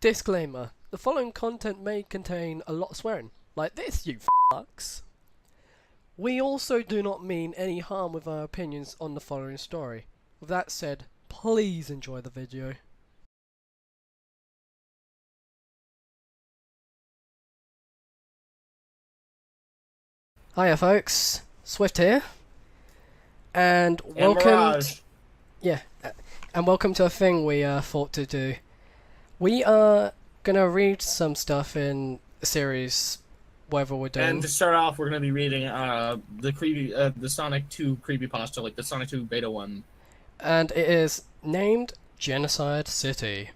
Disclaimer. The following content may contain a lot of swearing. Like this, you fucks. We also do not mean any harm with our opinions on the following story. With that said, please enjoy the video. Hiya folks, Swift here. And welcome Mirage. and welcome to a thing we thought to do. We are gonna read some stuff in a series, whatever we're doing. And to start off, we're gonna be reading the Sonic 2 creepypasta, like the Sonic 2 beta one. And it is named Genocide City.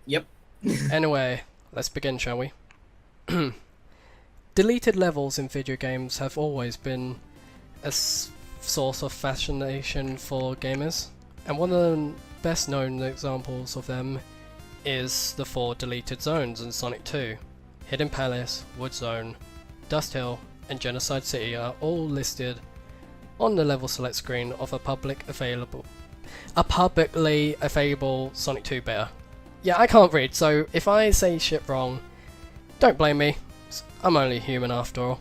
Yep. Anyway, let's begin, shall we? Deleted levels in video games have always been a source of fascination for gamers, and one of the best known examples of them is the 4 deleted zones in Sonic 2. Hidden Palace, Wood Zone, Dust Hill, and Genocide City are all listed on the level select screen of a publicly available Sonic 2 beta. Yeah, I can't read, so if I say shit wrong, don't blame me. I'm only human after all.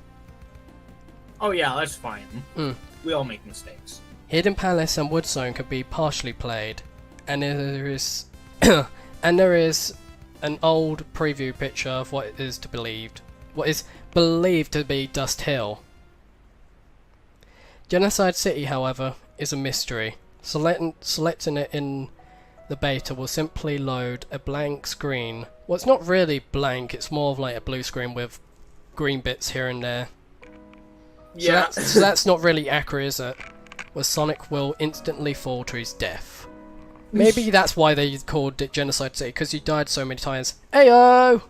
Oh yeah, that's fine. Mm. We all make mistakes. Hidden Palace and Wood Zone can be partially played, and there is an old preview picture of what is believed to be Dust Hill. Genocide City, however, is a mystery. Selecting it in the beta will simply load a blank screen. Well, it's not really blank, it's more of like a blue screen with green bits here and there. Yeah. So that's not really accurate, is it? Where Sonic will instantly fall to his death. Maybe that's why they called it Genocide City, because he died so many times. Ayo!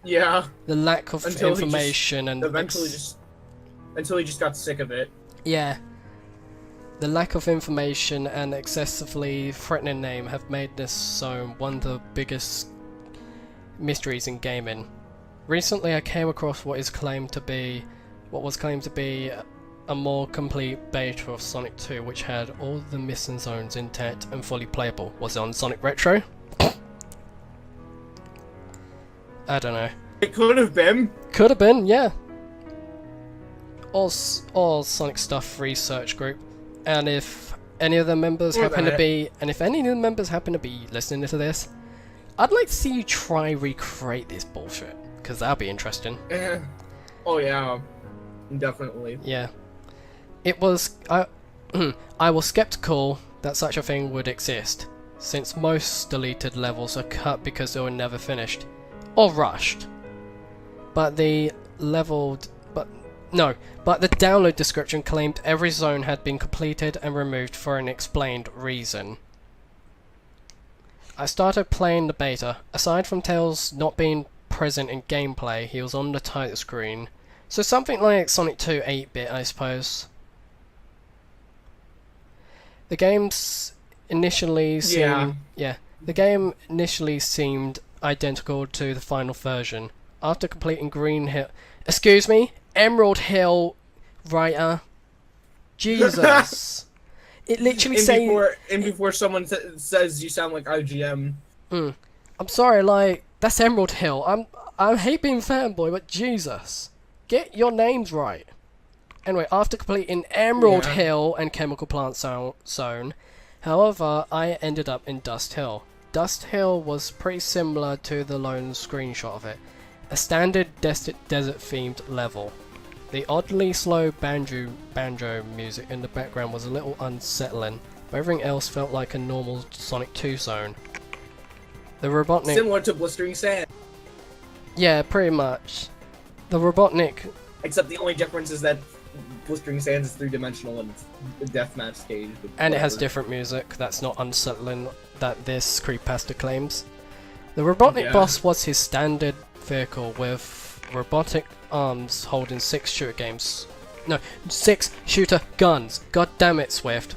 Yeah. The lack of Until information and until he just got sick of it. yeah. The lack of information and excessively threatening name have made this zone one of the biggest mysteries in gaming. Recently I came across what was claimed to be a more complete beta of Sonic 2, which had all the missing zones intact and fully playable. Was it on Sonic Retro? I don't know. It could have been. Could have been, yeah. All Sonic Stuff research group. And if any of the members happen to be listening to this, I'd like to see you try recreate this bullshit, because that'll be interesting. Oh yeah, definitely. Yeah. It was I was skeptical that such a thing would exist, since most deleted levels are cut because they were never finished or rushed. But the download description claimed every zone had been completed and removed for an explained reason. I started playing the beta. Aside from Tails not being present in gameplay, he was on the title screen. So something like Sonic 2 8-bit, I suppose. The game's initially seemed the game initially seemed identical to the final version. After completing Emerald Hill, writer. Jesus. It literally says. Before someone says you sound like IGM. I'm sorry, like that's Emerald Hill. I hate being fanboy, but Jesus, get your names right. Anyway, after completing Emerald Hill and Chemical Plant Zone, however, I ended up in Dust Hill. Dust Hill was pretty similar to the lone screenshot of it. A standard desert-themed level. The oddly slow banjo music in the background was a little unsettling, but everything else felt like a normal Sonic 2 zone. The Robotnik... Similar to Blistering Sand. Yeah, pretty much. The Robotnik... Except the only difference is that Blistering Sands is 3-dimensional and it's a deathmatch stage. And it has different music. That's not unsettling that this creepypasta claims. The Robotnik boss was his standard vehicle with robotic arms holding 6 shooter guns. God damn it, Swift.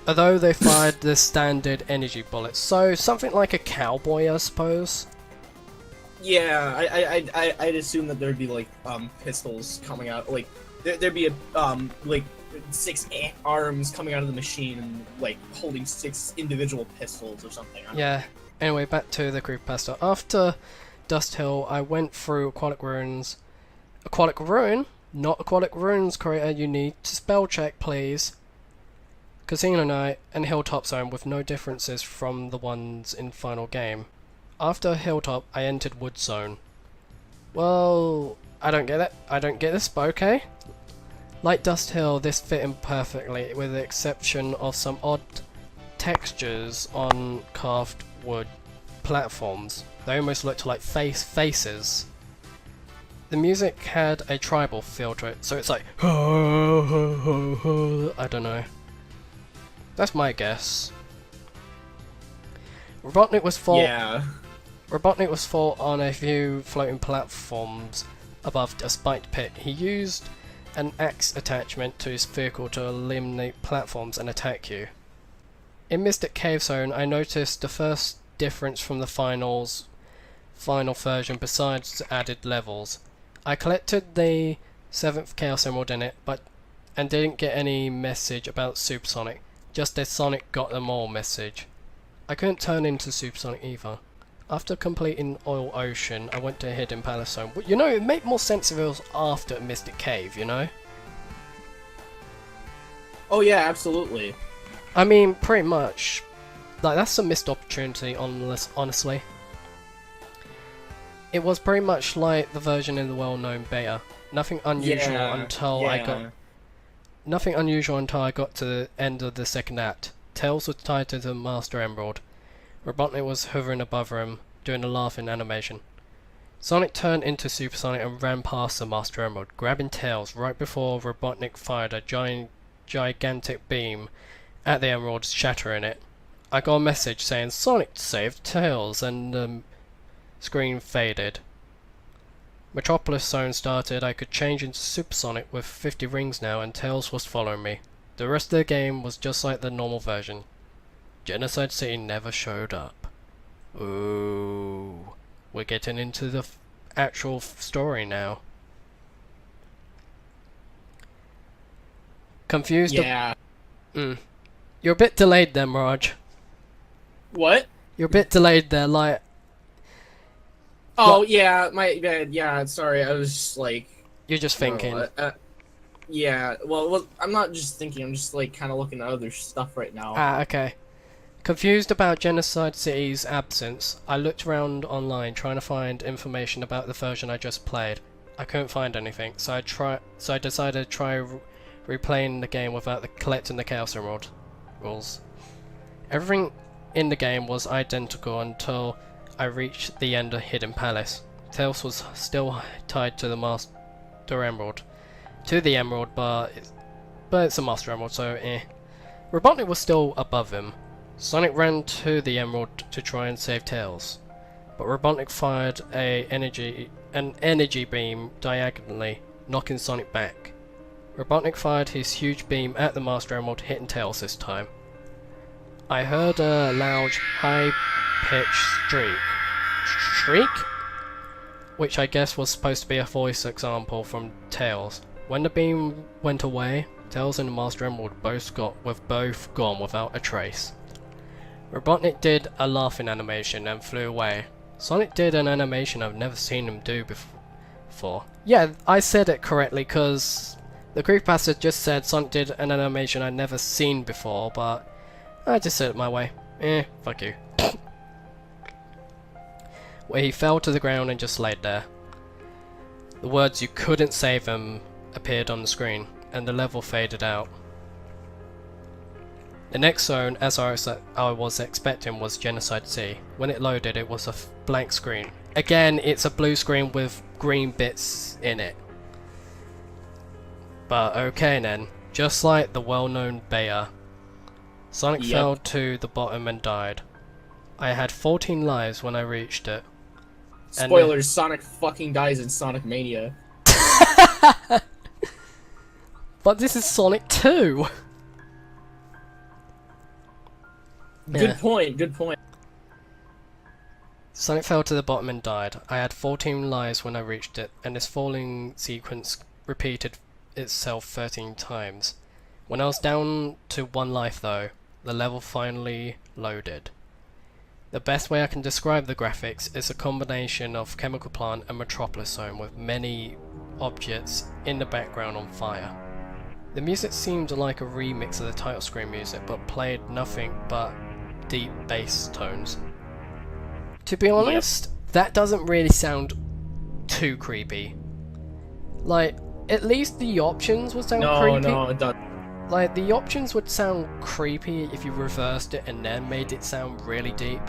Although they fired the standard energy bullets, so something like a cowboy, I suppose. Yeah, I'd assume that there'd be like pistols coming out, like there'd be like 6 arms coming out of the machine and like holding 6 individual pistols or something. Yeah. Anyway, back to the creepypasta. After Dust Hill, I went through Aquatic Ruins. Aquatic Ruin? Not Aquatic Ruins, creator. You need to spell check, please. Casino Night and Hilltop Zone with no differences from the ones in final game. After Hilltop, I entered Wood Zone. Well, I don't get it. I don't get this, but okay. Like Dust Hill, this fit in perfectly, with the exception of some odd textures on carved wood platforms. They almost looked like faces. The music had a tribal feel to it, so it's like I don't know. That's my guess. Robotnik was fought on a few floating platforms above a spiked pit. He used an axe attachment to his vehicle to eliminate platforms and attack you. In Mystic Cave Zone, I noticed the first difference from the final version besides added levels. I collected the 7th Chaos Emerald in it, and didn't get any message about Supersonic, just a Sonic got them all message. I couldn't turn into Supersonic either. After completing Oil Ocean, I went to Hidden Palace Zone. You know, it made more sense if it was after Mystic Cave, you know? Oh yeah, absolutely. I mean, pretty much. Like, that's a missed opportunity, honestly. It was pretty much like the version in the well-known beta. Nothing unusual until I got to the end of the second act. Tails was tied to the Master Emerald. Robotnik was hovering above him, doing a laughing animation. Sonic turned into Supersonic and ran past the Master Emerald, grabbing Tails right before Robotnik fired a gigantic beam at the Emerald, shattering it. I got a message saying Sonic saved Tails, and the screen faded. Metropolis Zone started. I could change into Supersonic with 50 rings now, and Tails was following me. The rest of the game was just like the normal version. Genocide City never showed up. Ooh, we're getting into the actual story now. Confused? Yeah. You're a bit delayed there, Mirage. What? You're a bit delayed there, like... Oh, yeah, yeah, sorry, I was just like... You're just thinking. Yeah, well, I'm not just thinking, I'm just like kind of looking at other stuff right now. Ah, okay. Confused about Genocide City's absence, I looked around online trying to find information about the version I just played. I couldn't find anything, so I decided to try replaying the game without collecting the Chaos Emerald rules. Everything in the game was identical until I reached the end of Hidden Palace. Tails was still tied to the Master Emerald. But it's a Master Emerald, so eh. Robotnik was still above him. Sonic ran to the Emerald to try and save Tails, but Robotnik fired an energy beam diagonally, knocking Sonic back. Robotnik fired his huge beam at the Master Emerald, hitting Tails this time. I heard a loud, high-pitched shriek? Which I guess was supposed to be a voice example from Tails. When the beam went away, Tails and the Master Emerald both gone without a trace. Robotnik did a laughing animation and flew away. Sonic did an animation I've never seen him do before. Yeah, I said it correctly, cause the creepypasta just said Sonic did an animation I'd never seen before, but I just said it my way. Fuck you. Where he fell to the ground and just laid there. The words "you couldn't save him" appeared on the screen, and the level faded out. The next zone, as I was expecting, was Genocide City. When it loaded, it was a blank screen. Again, it's a blue screen with green bits in it. But okay then, just like the well-known beta, Sonic fell to the bottom and died. I had 14 lives when I reached it. Spoilers, Sonic fucking dies in Sonic Mania. But this is Sonic 2! Good point. Sonic fell to the bottom and died. I had 14 lives when I reached it, and this falling sequence repeated itself 13 times. When I was down to 1 life though, the level finally loaded. The best way I can describe the graphics is a combination of Chemical Plant and Metropolis Zone with many objects in the background on fire. The music seemed like a remix of the title screen music, but played nothing but deep bass tones. To be honest, that doesn't really sound too creepy. Like, at least the options would sound creepy. No, it doesn't. Like, the options would sound creepy if you reversed it and then made it sound really deep.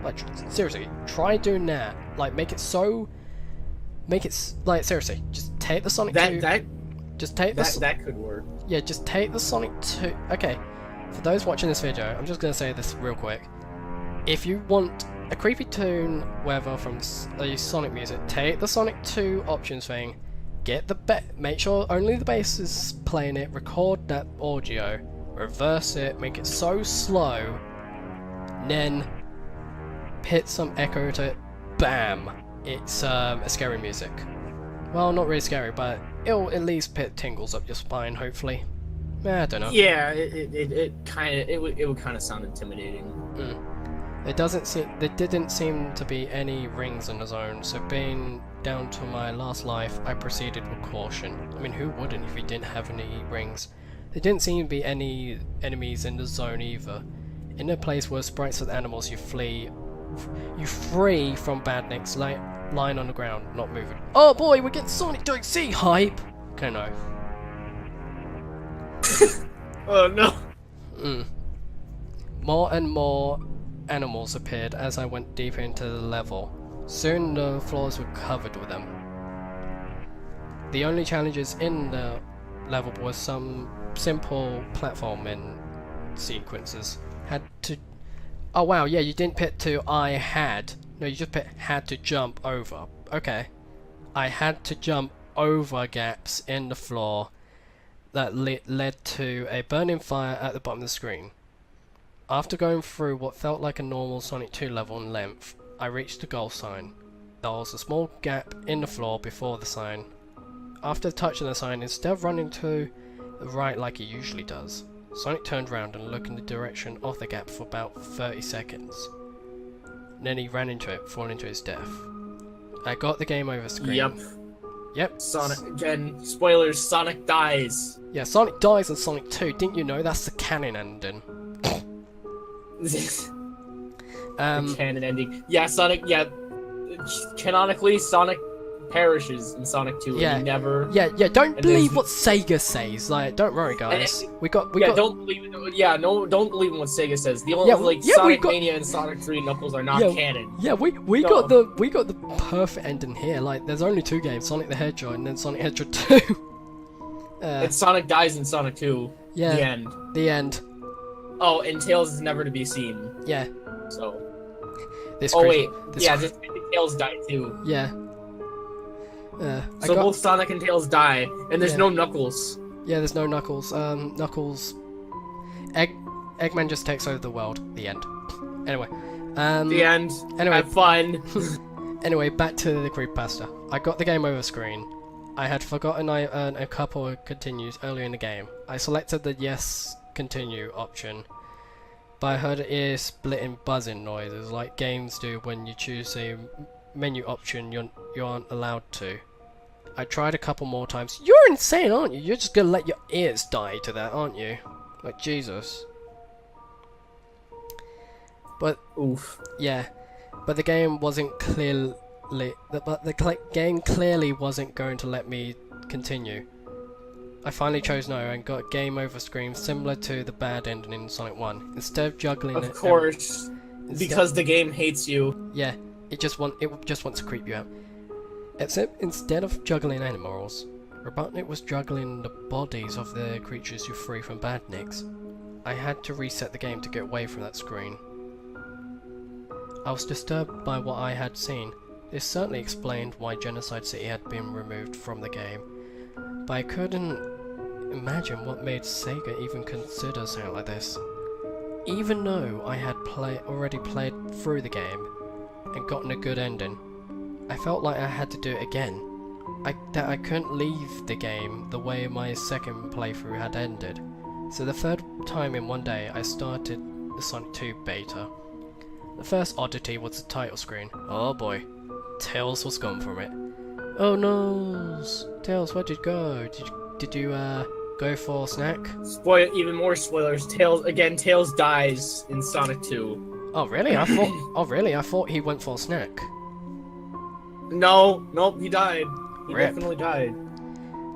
Like, seriously, try doing that. Like, make it, like, seriously, just take the Sonic 2... That could work. Yeah, just take the Sonic 2... Okay, for those watching this video, I'm just gonna say this real quick. If you want a creepy tune, whether from the Sonic music, take the Sonic 2 options thing, get the make sure only the bass is playing it, record that audio, reverse it, make it so slow, then hit some echo to it, bam! It's a scary music. Well, not really scary, but it'll at least put tingles up your spine, hopefully. I don't know. Yeah, it would kind of sound intimidating. There didn't seem to be any rings in the zone, so being down to my last life, I proceeded with caution. I mean, who wouldn't if you didn't have any rings? There didn't seem to be any enemies in the zone either. In a place where sprites and animals you free from badniks lying on the ground, not moving. Oh boy, we're getting Sonic DX hype! Okay, no. Oh no. More and more animals appeared as I went deeper into the level. Soon the floors were covered with them. The only challenges in the level was some simple platforming sequences. Oh wow, yeah, you didn't put to no, you just put had to jump over. Okay. I had to jump over gaps in the floor that led to a burning fire at the bottom of the screen. After going through what felt like a normal Sonic 2 level in length, I reached the goal sign. There was a small gap in the floor before the sign. After touching the sign, instead of running to the right like he usually does, Sonic turned around and looked in the direction of the gap for about 30 seconds. Then he ran into it, falling to his death. I got the game over screen. Yep. Sonic, again, spoilers, Sonic dies. Yeah, Sonic dies in Sonic 2, didn't you know? That's the canon ending. The canon ending. Yeah, Sonic, canonically, Sonic perishes in Sonic 2 and he never... Yeah, don't believe what Sega says. Like, don't worry, guys. We got... don't believe it. Yeah, don't believe in what Sega says. The only, Sonic Mania and Sonic 3 Knuckles are not canon. Yeah, we got the perfect ending here. Like, there's only two games, Sonic the Hedgehog and then Sonic the Hedgehog 2. And Sonic dies in Sonic 2. Yeah. The end. Oh, and Tails is never to be seen. Yeah. So... Just Tails die too. Yeah. So both Sonic and Tails die, and there's no Knuckles. Yeah, there's no Knuckles. Knuckles... Eggman just takes over the world. The end. Anyway. The end. Anyway. Have fun. Anyway, back to the creepypasta. I got the game over screen. I had forgotten I earned a couple of continues earlier in the game. I selected the yes, continue option, but I heard ear-splitting buzzing noises like games do when you choose a menu option you aren't allowed to. I tried a couple more times. You're insane, aren't you? You're just gonna let your ears die to that, aren't you? Like, Jesus. But, oof. Yeah. But the game wasn't clearly... But the game clearly wasn't going to let me continue. I finally chose no and got game over screen similar to the bad ending in Sonic 1. Instead of juggling Of course. Because the game hates you. Yeah. It just wants to creep you out. Except instead of juggling animals, Robotnik was juggling the bodies of the creatures you free from badniks. I had to reset the game to get away from that screen. I was disturbed by what I had seen. This certainly explained why Genocide City had been removed from the game, but I couldn't imagine what made Sega even consider something like this. Even though I had already played through the game and gotten a good ending, I felt like I had to do it again. That I couldn't leave the game the way my second playthrough had ended. So the third time in one day I started the Sonic 2 beta. The first oddity was the title screen. Oh boy. Tails was gone from it. Oh no! Tails, where'd you go? Did you go for a snack? Even more spoilers. Tails dies in Sonic 2. Oh really? I thought he went for a snack. Nope, he died. He Rip. definitely died.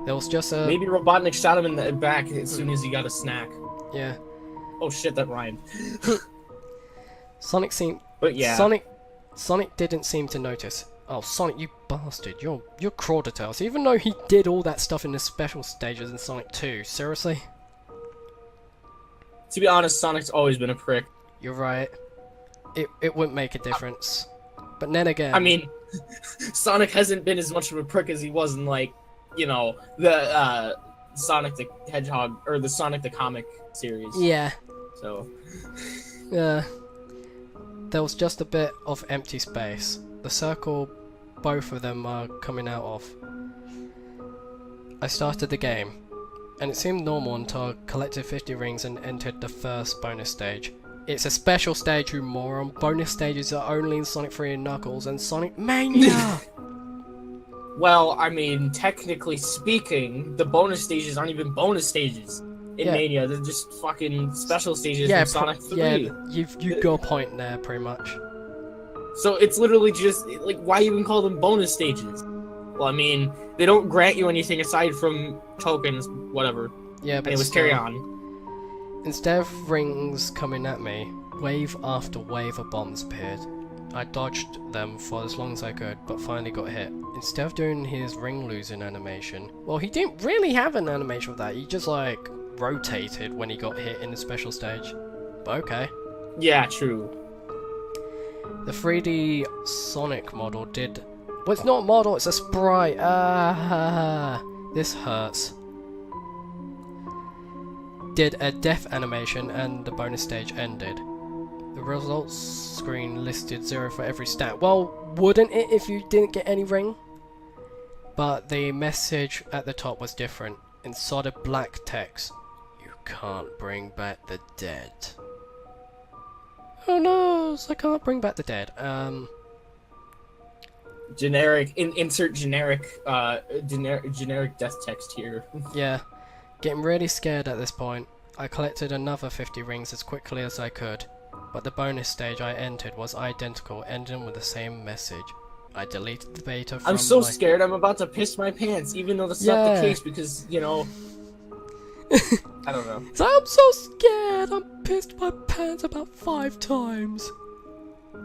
There was just a... Maybe Robotnik shot him in the back as soon as he got a snack. Yeah. Oh shit, that rhymed. Sonic seemed... But yeah. Sonic didn't seem to notice. Oh, Sonic, you bastard. You're cruel to Tails. Even though he did all that stuff in the special stages in Sonic 2. Seriously? To be honest, Sonic's always been a prick. You're right. It wouldn't make a difference. But then again... I mean, Sonic hasn't been as much of a prick as he was in, like, you know, the Sonic the Hedgehog, or the Sonic the Comic series. Yeah. So... Yeah. There was just a bit of empty space. The circle both of them are coming out of. I started the game, and it seemed normal until I collected 50 rings and entered the first bonus stage. It's a special stage, you moron. Bonus stages are only in Sonic 3 and Knuckles and Sonic Mania! Well, I mean, technically speaking, the bonus stages aren't even bonus stages in Mania. They're just fucking special stages in Sonic 3. Yeah, you've got a point there, pretty much. So it's literally just, like, why even call them bonus stages? Well, I mean, they don't grant you anything aside from tokens, whatever. Yeah, but anyways, carry on. Instead of rings coming at me, wave after wave of bombs appeared. I dodged them for as long as I could, but finally got hit. Instead of doing his ring losing animation, well, he didn't really have an animation of that. He just, like, rotated when he got hit in the special stage. But okay. Yeah, true. The 3D Sonic model did... Well, it's not a model, it's a sprite. This hurts. Did a death animation and the bonus stage ended. The results screen listed 0 for every stat. Well, wouldn't it if you didn't get any ring? But the message at the top was different. In solid black text. You can't bring back the dead. Oh no, I can't bring back the dead. Generic, insert generic death text here. Yeah. Getting really scared at this point. I collected another 50 rings as quickly as I could. But the bonus stage I entered was identical, ending with the same message. I deleted the beta from I'm so scared I'm about to piss my pants, even though that's not the case because, you know... I don't know. I'm so scared, I'm pissed my pants about 5 times.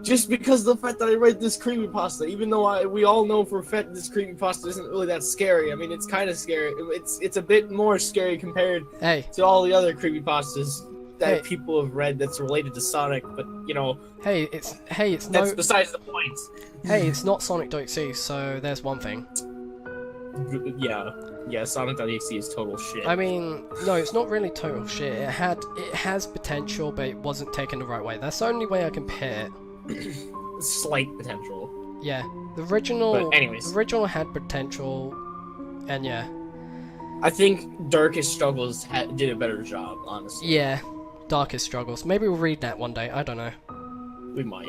Just because of the fact that I read this creepypasta, even though we all know for a fact this creepypasta isn't really that scary. I mean, it's kind of scary. It's a bit more scary compared to all the other creepypastas that people have read that's related to Sonic, but you know. That's besides the point. Hey, it's not Sonic.exe, so there's one thing. Yeah, Sonic.exe is total shit. I mean, no, it's not really total shit. It has potential, but it wasn't taken the right way. That's the only way I can put it. Slight potential. Yeah, the original. But anyways, the original had potential, and yeah. I think Darkest Struggles did a better job, honestly. Yeah, Darkest Struggles. Maybe we'll read that one day. I don't know. We might.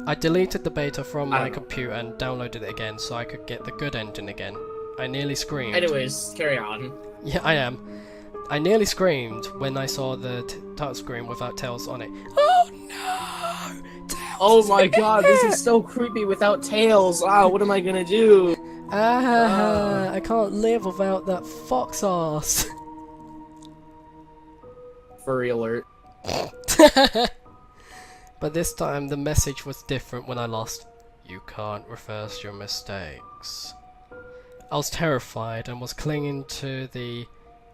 I deleted the beta from my computer and downloaded it again so I could get the good ending again. I nearly screamed. Anyways, carry on. Yeah, I am. I nearly screamed when I saw the title screen without Tails on it. Oh no! Tails oh my god, this is so creepy without Tails. Ah, what am I gonna do? I can't live without that fox ass. Furry alert. But this time the message was different when I lost. You can't reverse your mistakes. I was terrified and was clinging to the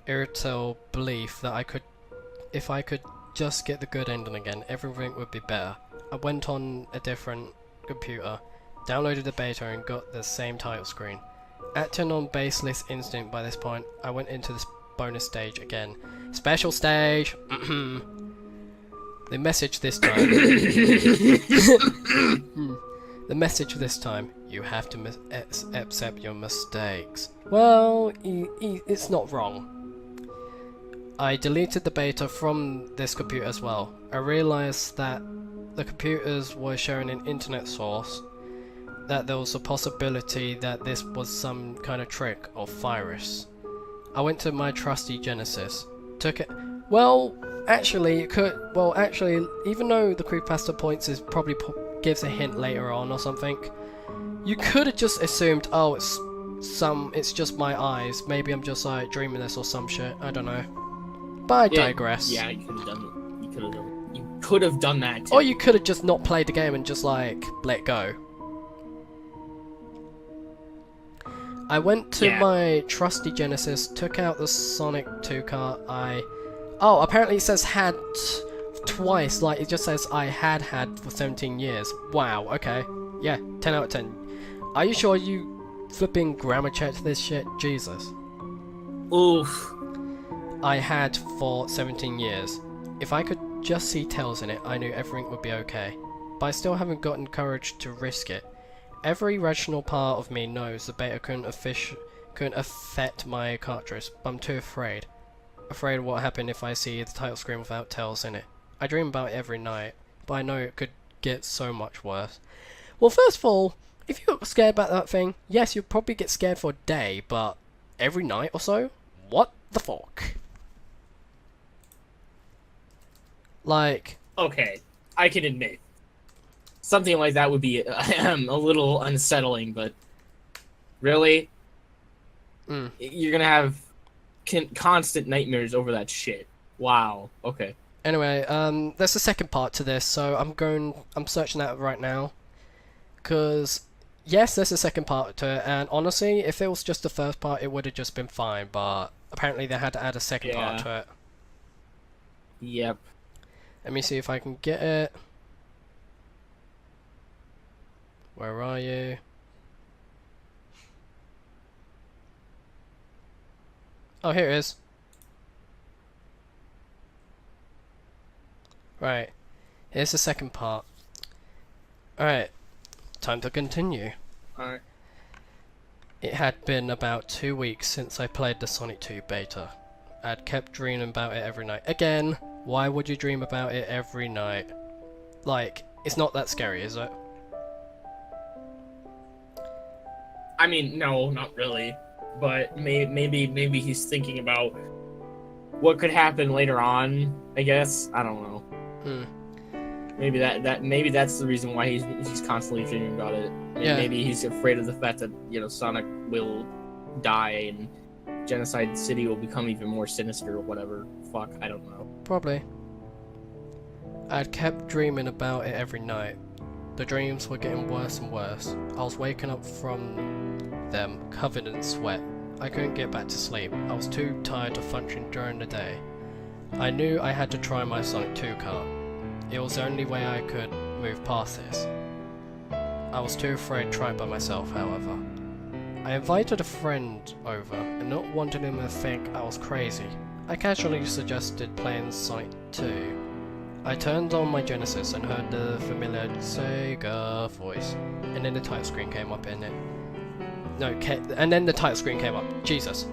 irritable belief that if I could just get the good ending again, everything would be better. I went on a different computer, downloaded the beta and got the same title screen. Acting on baseless instinct by this point, I went into this bonus stage again. Special stage! The message this time... The message this time, you have to accept your mistakes. Well, it's not wrong. I deleted the beta from this computer as well. I realized that the computers were showing an internet source that there was a possibility that this was some kind of trick or virus. I went to my trusty Genesis, took it. Well, actually, even though the creepypasta points is probably gives a hint later on or something, you could have just assumed, oh, it's just my eyes. Maybe I'm just like dreaming this or some shit. I don't know. But I digress. Yeah, you could have done it. You could have done that too. Or you could have just not played the game and just like let go. I went to my trusty Genesis, took out the Sonic 2 car. Oh, apparently it says had twice. Like it just says I had for 17 years. Wow. Okay. Yeah. 10 out of 10. Are you sure you flipping grammar checked this shit? Jesus. Oof. I had for 17 years. If I could just see Tails in it, I knew everything would be okay. But I still haven't gotten courage to risk it. Every rational part of me knows the beta couldn't affect my cartridge, but I'm too afraid. Afraid of what happened if I see the title screen without Tails in it. I dream about it every night, but I know it could get so much worse. Well, first of all, if you got scared about that thing, yes, you'll probably get scared for a day, but every night or so? What the fuck? Like... Okay, I can admit. Something like that would be a little unsettling, but... Really? You're gonna have constant nightmares over that shit. Wow, okay. Anyway, there's a second part to this, so I'm searching that right now. Because, yes, there's a second part to it, and honestly, if it was just the first part, it would have just been fine, but apparently they had to add a second part to it. Yep. Let me see if I can get it. Where are you? Oh, here it is. Right. Here's the second part. Alright. Time to continue. Alright. It had been about 2 weeks since I played the Sonic 2 beta. I'd kept dreaming about it every night. Again, why would you dream about it every night? Like, it's not that scary, is it? I mean, no, not really. But maybe he's thinking about what could happen later on, I guess. I don't know. Maybe maybe that's the reason why he's constantly dreaming about it. Maybe he's afraid of the fact that, Sonic will die and Genocide City will become even more sinister or whatever. Fuck, I don't know. Probably. I'd kept dreaming about it every night. The dreams were getting worse and worse. I was waking up from them covered in sweat. I couldn't get back to sleep. I was too tired to function during the day. I knew I had to try my Sonic 2 car. It was the only way I could move past this. I was too afraid to try it by myself, however. I invited a friend over, and not wanting him to think I was crazy, I casually suggested playing Sonic 2. I turned on my Genesis and heard the familiar Sega voice, and then the title screen came up in it. And then the title screen came up. Jesus.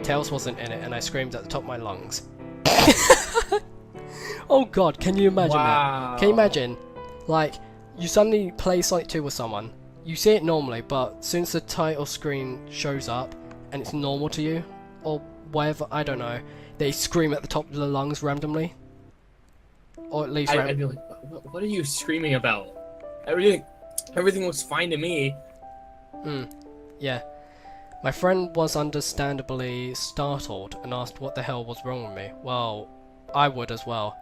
Tails wasn't in it, and I screamed at the top of my lungs. Oh god, can you imagine that? Can you imagine? Like, you suddenly play Sonic 2 with someone, you see it normally, but as soon as the title screen shows up, and it's normal to you, or whatever, I don't know, they scream at the top of their lungs randomly. Or at least I'd be like, what are you screaming about? Everything looks fine to me. Yeah. My friend was understandably startled and asked what the hell was wrong with me. Well, I would as well.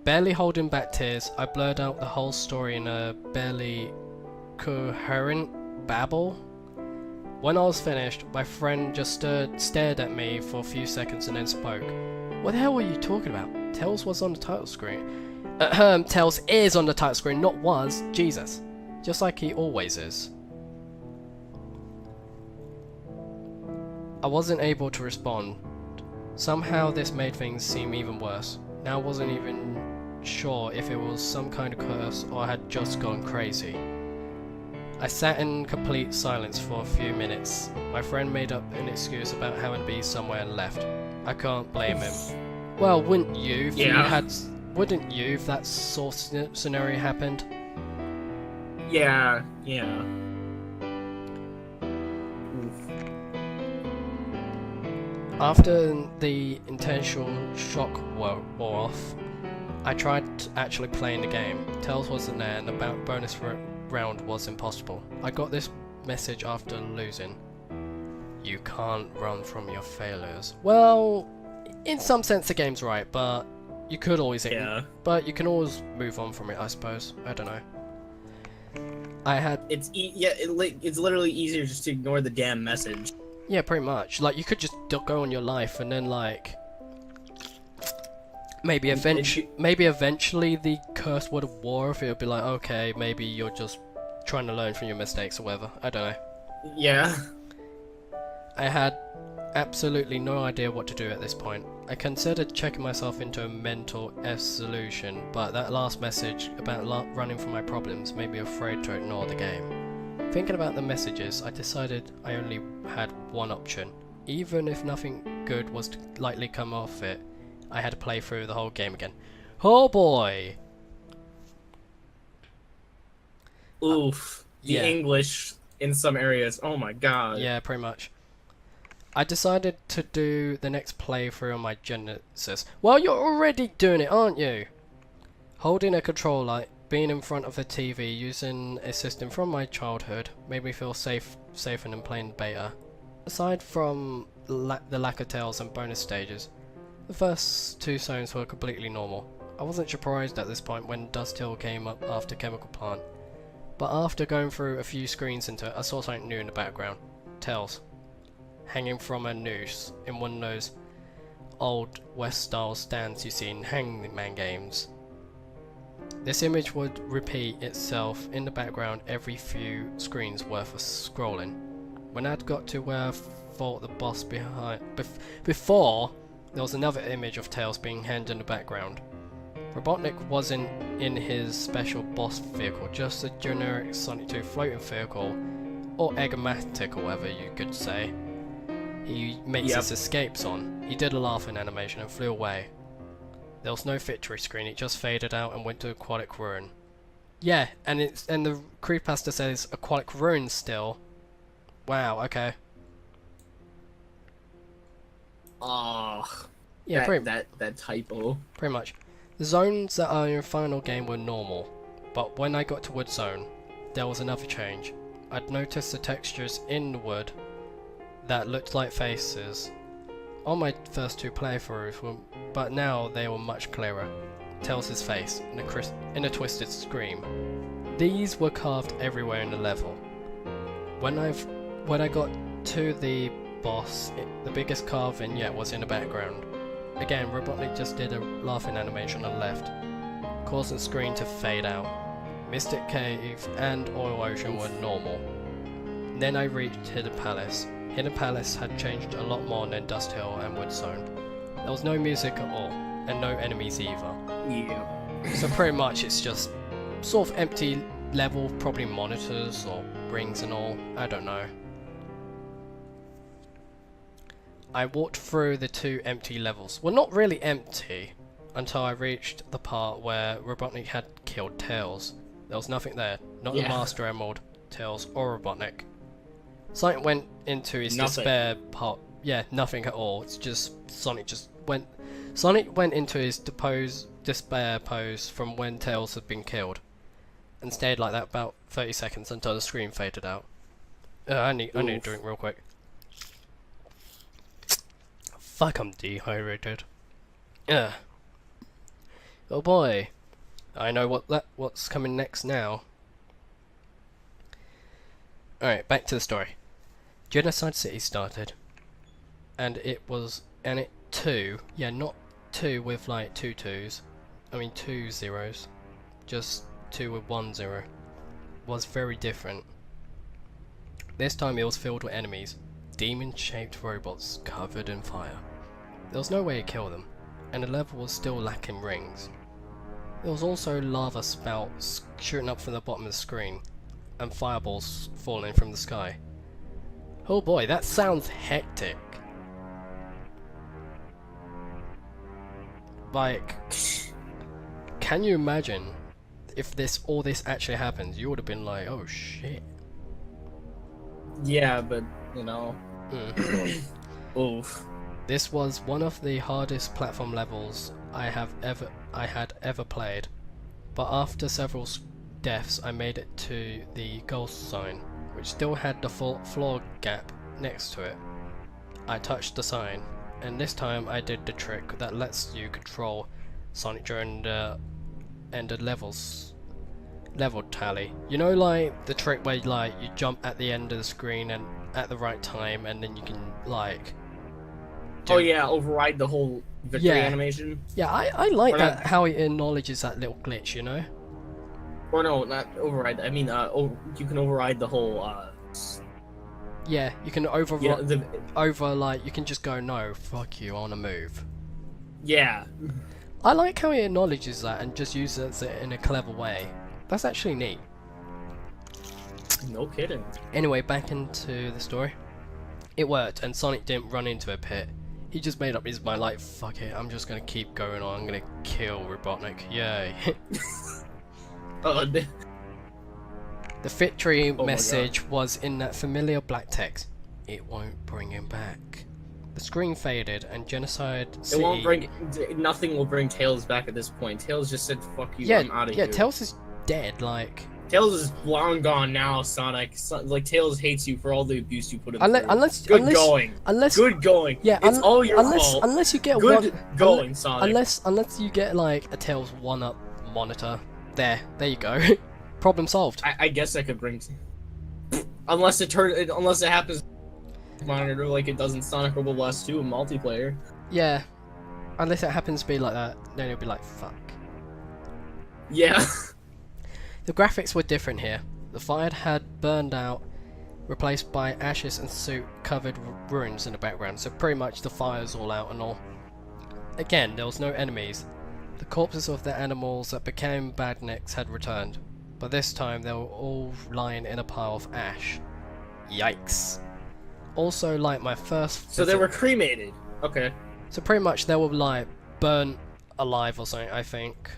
Barely holding back tears, I blurred out the whole story in a barely coherent babble. When I was finished, my friend just stared at me for a few seconds and then spoke. What the hell were you talking about? Tails was on the title screen. Tails is on the title screen, not was. Jesus. Just like he always is. I wasn't able to respond. Somehow this made things seem even worse. Now I wasn't even sure if it was some kind of curse or I had just gone crazy. I sat in complete silence for a few minutes. My friend made up an excuse about having to be somewhere and left. I can't blame him. Well, wouldn't you if you had wouldn't you if that sort of scenario happened? Yeah. After the intentional shock wore off, I tried actually playing the game. Tails wasn't there and the bonus round was impossible. I got this message after losing. You can't run from your failures. Well, in some sense the game's right, but you could always but you can always move on from it, I suppose. I don't know. It's literally easier just to ignore the damn message. Yeah, pretty much. Like, you could just go on your life and then, like, maybe eventually the curse would have wore off. It would be like, okay, maybe you're just trying to learn from your mistakes or whatever. I don't know. Yeah. I had absolutely no idea what to do at this point. I considered checking myself into a mental solution, but that last message about running from my problems made me afraid to ignore the game. Thinking about the messages, I decided I only had one option. Even if nothing good was to likely come off it, I had to play through the whole game again. Oh boy! Oof. Yeah. The English in some areas, oh my god. Yeah, pretty much. I decided to do the next playthrough on my Genesis. Well, you're already doing it, aren't you? Holding a controller, being in front of the TV, using a system from my childhood, made me feel safer than playing beta. Aside from the lack of tails and bonus stages, the first two zones were completely normal. I wasn't surprised at this point when Dust Hill came up after Chemical Plant, but after going through a few screens into it, I saw something new in the background. Tails. Hanging from a noose in one of those old West style stands you see in Hangman games. This image would repeat itself in the background every few screens worth of scrolling. When I'd got to where I fought the boss before, there was another image of Tails being hanged in the background. Robotnik wasn't in his special boss vehicle, just a generic Sonic 2 floating vehicle, or Eggomatic or whatever you could say. He makes his escapes on. He did a laughing animation and flew away. There was no victory screen, it just faded out and went to Aquatic Ruin. Yeah, and the creepypasta says Aquatic Ruin still. Wow, okay. Oh, yeah, that typo. Pretty much. The zones that are in the final game were normal, but when I got to Wood Zone, there was another change. I'd noticed the textures in the wood that looked like faces on my first two playthroughs, but now they were much clearer. Tails' face in a twisted scream. These were carved everywhere in the level. When I got to the boss, the biggest carving yet was in the background. Again, Robotnik just did a laughing animation on the left, causing the screen to fade out. Mystic Cave and Oil Ocean were normal. Then I reached Hidden Palace. Hidden Palace had changed a lot more than Dust Hill and Wood Zone. There was no music at all, and no enemies either. Yeah. So pretty much it's just sort of empty level, probably monitors or rings and all, I don't know. I walked through the two empty levels. Well, not really empty, until I reached the part where Robotnik had killed Tails. There was nothing there, not the Master Emerald, Tails, or Robotnik. Sonic went into his despair part. Yeah, nothing at all. It's just Sonic went into his despair pose from when Tails had been killed, and stayed like that about 30 seconds until the screen faded out. I need a drink real quick. Fuck, I'm dehydrated. Ugh. Oh boy, I know what's coming next now. Alright, back to the story. Genocide City started, and it 2, yeah, not 2 with like 2 2s, I mean 2 zeros, just 2 with 1 0, was very different. This time it was filled with enemies, demon-shaped robots covered in fire. There was no way to kill them, and the level was still lacking rings. There was also lava spouts shooting up from the bottom of the screen, and fireballs falling from the sky. Oh boy, that sounds hectic. can you imagine if all this actually happens? You would have been like, oh shit. Yeah, but you know. Mm. Oof. This was one of the hardest platform levels I had ever played, but after several deaths I made it to the ghost sign, which still had the floor gap next to it. I touched the sign, and this time I did the trick that lets you control Sonic during the end of level tally. You know, like the trick where like you jump at the end of the screen and at the right time, and then you can like oh yeah, override the whole victory animation. Yeah, I like that how it acknowledges that little glitch, you know. Or no, not override. I mean, you can override the whole. Yeah, you can override. Yeah, like you can just go no, fuck you, I wanna move. Yeah. I like how it acknowledges that and just uses it in a clever way. That's actually neat. No kidding. Anyway, back into the story. It worked, and Sonic didn't run into a pit. He just made up his mind, like, fuck it, I'm just gonna keep going on, I'm gonna kill Robotnik, yay. The victory message was in that familiar black text. It won't bring him back. The screen faded, and Genocide City... It won't bring... Nothing will bring Tails back at this point. Tails just said, fuck you, I'm out of here. Yeah, Tails is dead, like... Tails is long gone now, Sonic. Like, Tails hates you for all the abuse you put him through. Good going. Yeah, it's all your fault. Unless you get Good going, Sonic. Unless you get, like, a Tails 1-up monitor. There you go. Problem solved. I guess I could bring... Unless it happens... monitor like it does in Sonic Robo Blast 2 in multiplayer. Yeah. Unless it happens to be like that, then it'll be like, fuck. Yeah. The graphics were different here. The fire had burned out, replaced by ashes and soot-covered ruins in the background, so pretty much the fire's all out and all. Again, there was no enemies. The corpses of the animals that became badniks had returned, but this time they were all lying in a pile of ash. Yikes. Also, like my first... So they were cremated. Okay. So pretty much they were like burnt alive or something, I think.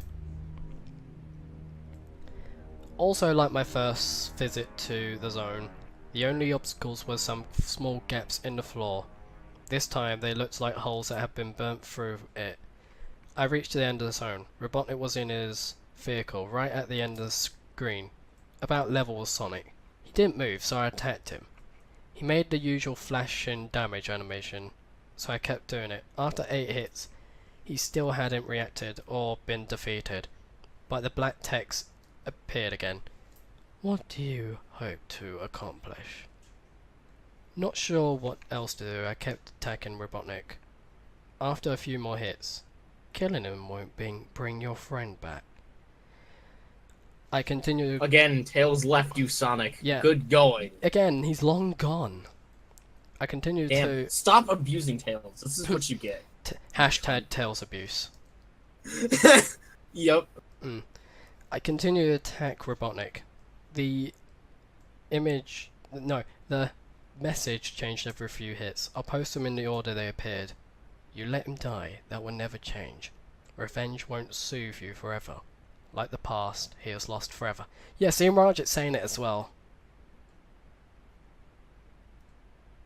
Also, like my first visit to the zone, the only obstacles were some small gaps in the floor. This time they looked like holes that had been burnt through it. I reached the end of the zone. Robotnik was in his vehicle, right at the end of the screen, about level with Sonic. He didn't move, so I attacked him. He made the usual flash and damage animation, so I kept doing it. After 8 hits, he still hadn't reacted or been defeated, but the black text appeared again. What do you hope to accomplish? Not sure what else to do, I kept attacking Robotnik. After a few more hits, killing him won't bring your friend back. I continue... Again, Tails left you, Sonic. Yeah. Good going. Again, he's long gone. I continue to... Stop abusing Tails. This is what you get. Hashtag Tails abuse. Yep. I continue to attack Robotnik. The message changed every few hits. I'll post them in the order they appeared. You let him die, that will never change. Revenge won't soothe you forever. Like the past, he is lost forever. Yeah, see Mirage, it's saying it as well.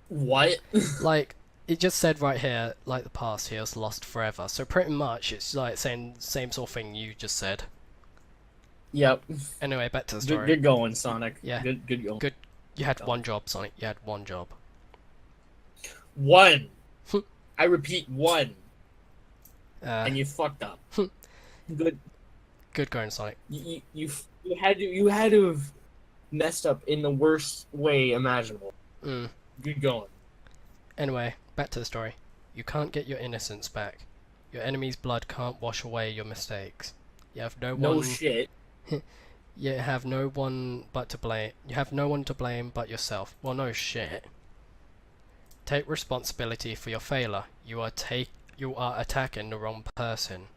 What? Like, it just said right here, like the past, he is lost forever. So pretty much, it's like saying the same sort of thing you just said. Yep. Anyway, back to the story. Good going, Sonic. Yeah. Good going. Good. You had one job, Sonic. You had one job. One. I repeat, one. And you fucked up. Good. Good going, Sonic. You had to have messed up in the worst way imaginable. Good going. Anyway, back to the story. You can't get your innocence back. Your enemy's blood can't wash away your mistakes. You have no one. No shit. You have no one but to blame. You have no one to blame but yourself. Well, no shit. Take responsibility for your failure. You are attacking the wrong person.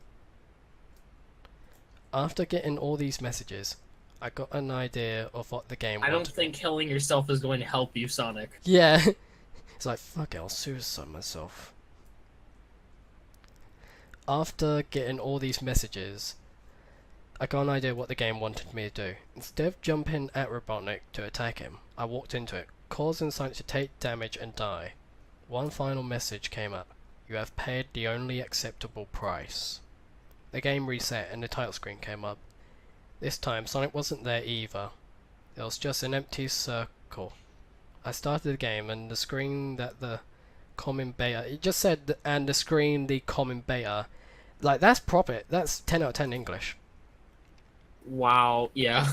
After getting all these messages, I got an idea of what the game wanted. I don't think killing yourself is going to help you, Sonic. Yeah. It's like, fuck it, I'll suicide myself. After getting all these messages, I got an idea what the game wanted me to do. Instead of jumping at Robotnik to attack him, I walked into it, causing Sonic to take damage and die. One final message came up. You have paid the only acceptable price. The game reset and the title screen came up. This time Sonic wasn't there either. There was just an empty circle. I started the game and the screen that the common beta, it just said and the screen the common beta. Like, that's proper, that's 10 out of 10 English. Wow, yeah.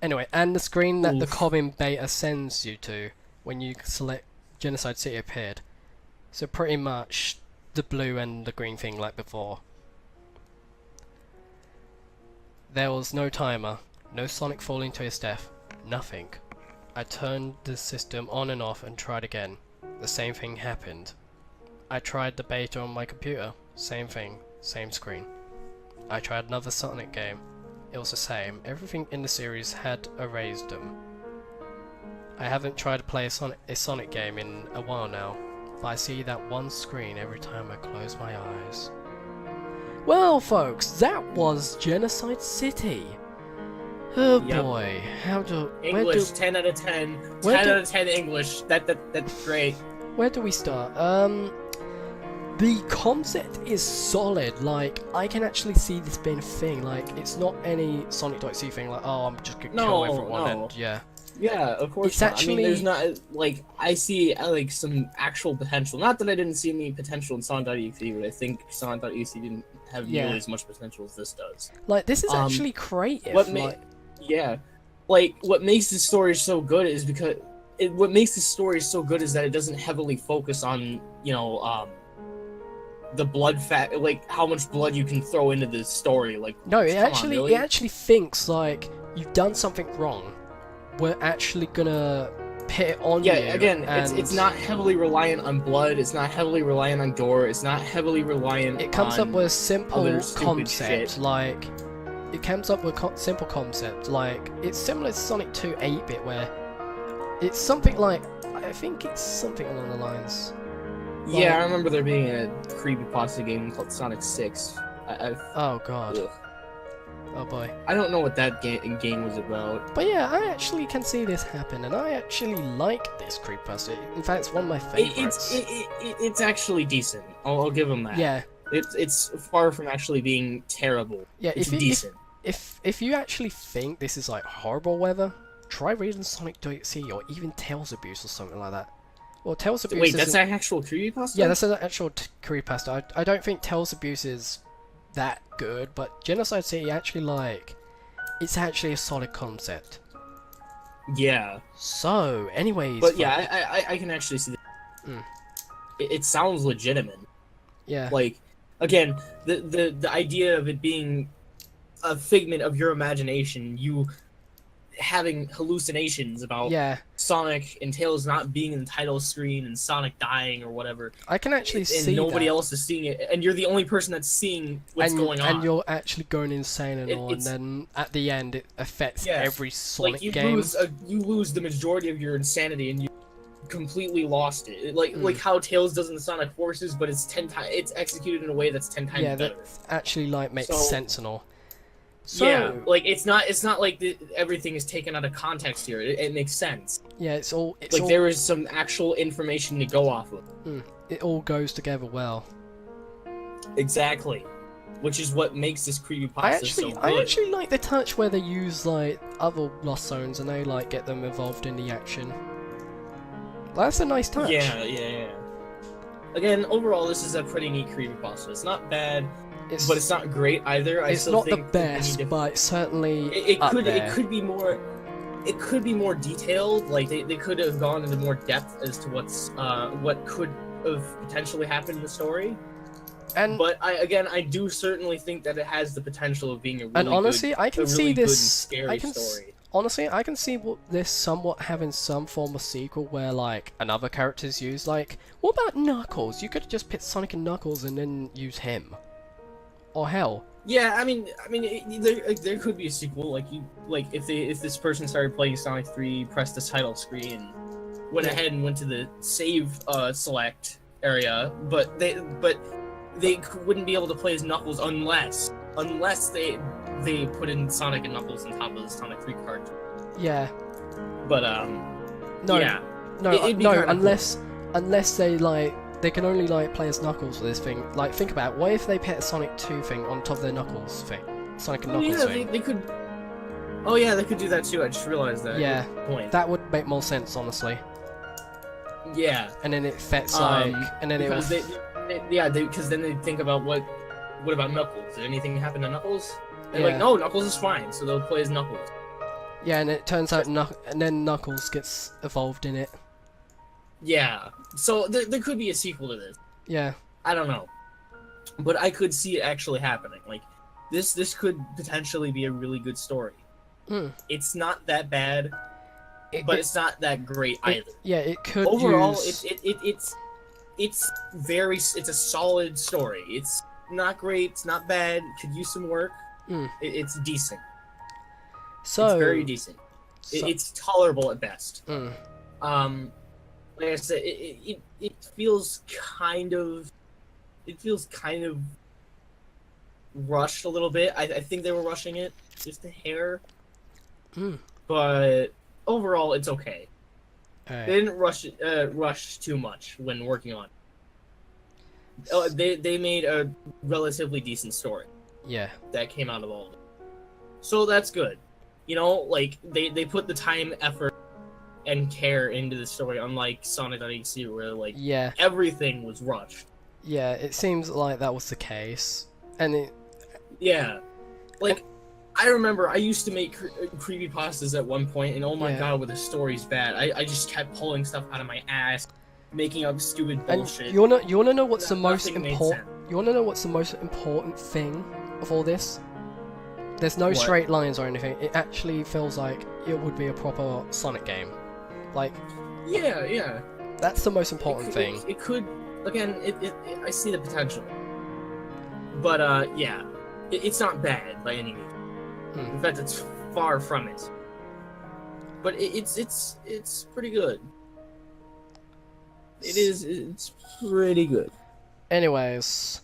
Anyway, and the screen that the common beta sends you to when you select Genocide City appeared. So pretty much the blue and the green thing like before. There was no timer, no Sonic falling to his death, nothing. I turned the system on and off and tried again. The same thing happened. I tried the beta on my computer, same thing, same screen. I tried another Sonic game. It was the same. Everything in the series had erased them. I haven't tried to play a Sonic game in a while now, but I see that one screen every time I close my eyes. Well, folks, that was Genocide City. Oh boy, English 10 out of 10. 10 out of 10 English. That's great. Where do we start? The concept is solid. Like, I can actually see this being a thing. Like, it's not any Sonic.exe thing. Like, oh, I'm just gonna kill everyone. And yeah. Yeah, of course. It's not. actually, I mean, there's not like I see like some actual potential. Not that I didn't see any potential in Sonic.exe, but I think Sonic.exe didn't have nearly as much potential as this does. Like, this is actually creative. Yeah, like what makes the story so good is because what makes the story so good is that it doesn't heavily focus on the blood fat, like how much blood you can throw into the story. Like, no, it actually thinks like you've done something wrong. We're actually gonna pit it on you. Yeah, again, it's not heavily reliant on blood. It's not heavily reliant on gore. It's not heavily reliant. It comes up with a simple concept, like. It comes up with simple concept, like, it's similar to Sonic 2 8-bit, where it's something like, I think it's something along the lines. Yeah, I remember there being a creepypasta game called Sonic 6. Oh god. Ugh. Oh boy. I don't know what that game was about. But yeah, I actually can see this happen, and I actually like this creepypasta. In fact, it's one of my favorites. It's actually decent. I'll give them that. Yeah. It's far from actually being terrible. Yeah, it's decent. If you actually think this is like horrible weather, try reading Sonic.exe or even Tails Abuse or something like that. Well, Tails Abuse. Wait, that's an actual creepypasta? Yeah, that's an actual creepypasta. I don't think Tails Abuse is that good, but Genocide City actually it's actually a solid concept. Yeah. So, anyways. But yeah, I can actually see that. It sounds legitimate. Yeah. Like, again, the idea of it being a figment of your imagination, you having hallucinations about Sonic and Tails not being in the title screen and Sonic dying or whatever. I can actually see and nobody that. else is seeing it, and you're the only person that's seeing what's going on. And you're actually going insane and all, and then at the end it affects every Sonic game. You lose the majority of your insanity, and you completely lost it. Like how Tails does in the Sonic Forces, but it's it's executed in a way that's 10 times better. Yeah, that actually makes sense and all. So, yeah, like it's not like everything is taken out of context here. It makes sense. Yeah, it's all there is some actual information to go off of. It all goes together well. Exactly, which is what makes this creepypasta so good. I actually like the touch where they use like other Lost Zones and they like get them involved in the action. That's a nice touch. Yeah. Again, overall, this is a pretty neat creepypasta. It's not bad. But it's not great either. It's not the best, but certainly it could be more. It could be more detailed. Like they could have gone into more depth as to what could have potentially happened in the story. But I do certainly think that it has the potential of being a really honestly, good, I can see this scary story. Honestly, I can see this somewhat having some form of sequel where like another character's used. Like, what about Knuckles? You could have just picked Sonic and Knuckles and then use him. Or hell. Yeah, I mean, there could be a sequel. Like if this person started playing Sonic 3, pressed the title screen, and went ahead and went to the save select area, but they wouldn't be able to play as Knuckles unless they they put in Sonic and Knuckles on top of the Sonic 3 cartridge. Yeah. But no, yeah. No, unless they they can only play as Knuckles for this thing. Like, think about it. What if they put a Sonic 2 thing on top of their Knuckles thing? Sonic and Knuckles thing. They could. Oh yeah, they could do that too. I just realized that. Yeah. Good point. That would make more sense, honestly. Yeah. And then it fits and then because because then they think about what about Knuckles? Did anything happen to Knuckles? They're like, no, Knuckles is fine, so they'll play as Knuckles. Yeah, and it turns out and then Knuckles gets evolved in it. Yeah, so there could be a sequel to this. Yeah. I don't know, but I could see it actually happening. Like, this could potentially be a really good story. It's not that bad, but it's not that great either. Yeah, it could. Overall, it's a solid story. It's not great. It's not bad. Could use some work. It's decent. So it's very decent. It's tolerable at best. Like I said, it feels kind of rushed a little bit. I think they were rushing it just a hair. But overall, it's okay. They didn't rush too much when working on it. They made a relatively decent story. Yeah. That came out of all of it. So that's good. You know, like, they put the time, effort, and care into the story, unlike Sonic.exe, where, like, everything was rushed. Yeah, it seems like that was the case. And it... Yeah. Like, I remember I used to make creepypastas at one point, and oh my god, were the stories bad. I just kept pulling stuff out of my ass, making up stupid bullshit. And you wanna know what's the most important? You wanna know what's the most important thing of all this? There's no straight lines or anything. It actually feels like it would be a proper Sonic game. Like, yeah. That's the most important thing. It could, again, I see the potential. But yeah, it's not bad by any means. In fact, it's far from it. But it's pretty good. It's pretty good. Anyways,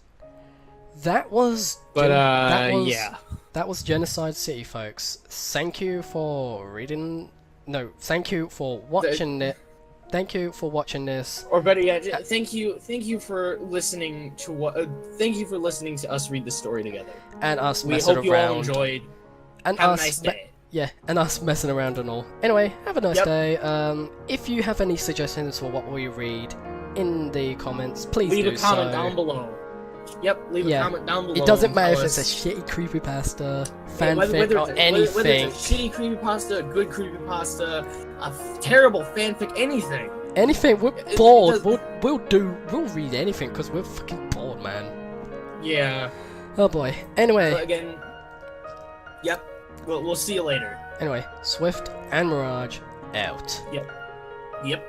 that was. That was Genocide City, folks. Thank you for reading. No, thank you for watching it. Thank you for watching this. Or better yet, thank you for listening to thank you for listening to us read the story together. And us messing around. We hope you all enjoyed. And have a nice day. Yeah, and us messing around and all. Anyway, have a nice day. If you have any suggestions for what we read in the comments, please leave a comment down below. Yep, leave a comment down below. It doesn't matter if it's a shitty creepypasta, fanfic, or anything. Whether it's a shitty creepypasta, a good creepypasta, a terrible fanfic, anything. Anything, we're bored. We'll read anything because we're fucking bored, man. Yeah. Oh boy. Anyway. But again, yep. We'll see you later. Anyway, Swift and Mirage out. Yep.